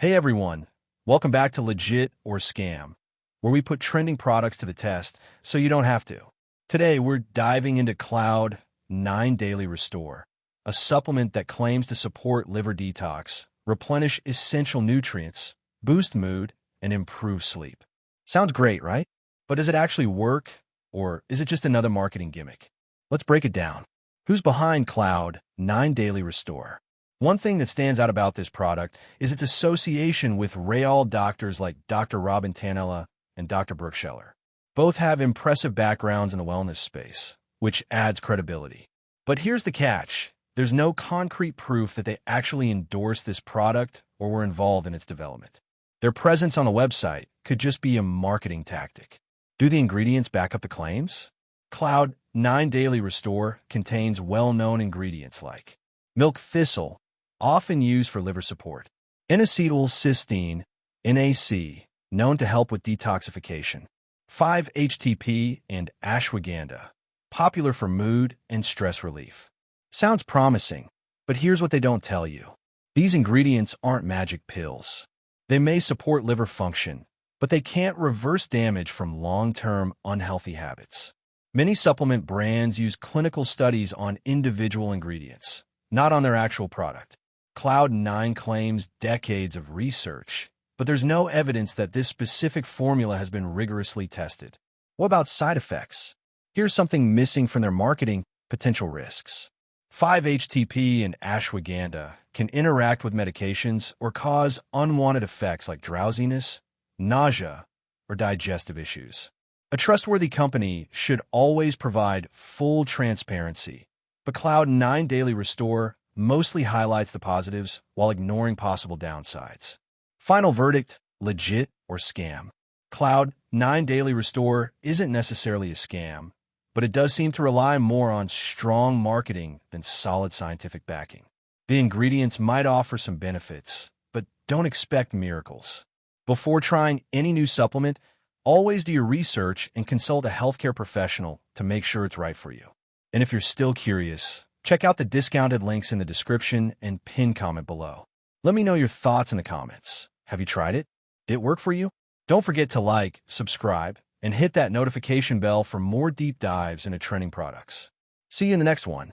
Hey everyone, welcome back to Legit or Scam, where we put trending products to the test so you don't have to. Today we're diving into Cloud9 Daily Restore, a supplement that claims to support liver detox, replenish essential nutrients, boost mood, and improve sleep. Sounds great, right? But does it actually work, or is it just another marketing gimmick? Let's break it down. Who's behind Cloud9 Daily Restore? One thing that stands out about this product is its association with real doctors like Dr. Robin Tanella and Dr. Brooke Scheller. Both have impressive backgrounds in the wellness space, which adds credibility. But here's the catch. There's no concrete proof that they actually endorsed this product or were involved in its development. Their presence on the website could just be a marketing tactic. Do the ingredients back up the claims? Cloud9 Daily Restore contains well-known ingredients like milk thistle, often used for liver support, N-acetylcysteine, NAC, known to help with detoxification, 5-HTP, and ashwagandha, popular for mood and stress relief. Sounds promising, but here's what they don't tell you. These ingredients aren't magic pills. They may support liver function, but they can't reverse damage from long-term unhealthy habits. Many supplement brands use clinical studies on individual ingredients, not on their actual product. Cloud9 claims decades of research, but there's no evidence that this specific formula has been rigorously tested. What about side effects? Here's something missing from their marketing: potential risks. 5-HTP and ashwagandha can interact with medications or cause unwanted effects like drowsiness, nausea, or digestive issues. A trustworthy company should always provide full transparency, but Cloud9 Daily Restore mostly highlights the positives while ignoring possible downsides. Final verdict: legit or scam? Cloud9 Daily Restore isn't necessarily a scam, but it does seem to rely more on strong marketing than solid scientific backing. The ingredients might offer some benefits, but don't expect miracles. Before trying any new supplement, always do your research and consult a healthcare professional to make sure it's right for you. And if you're still curious, check out the discounted links in the description and pinned comment below. Let me know your thoughts in the comments. Have you tried it? Did it work for you? Don't forget to like, subscribe, and hit that notification bell for more deep dives into trending products. See you in the next one.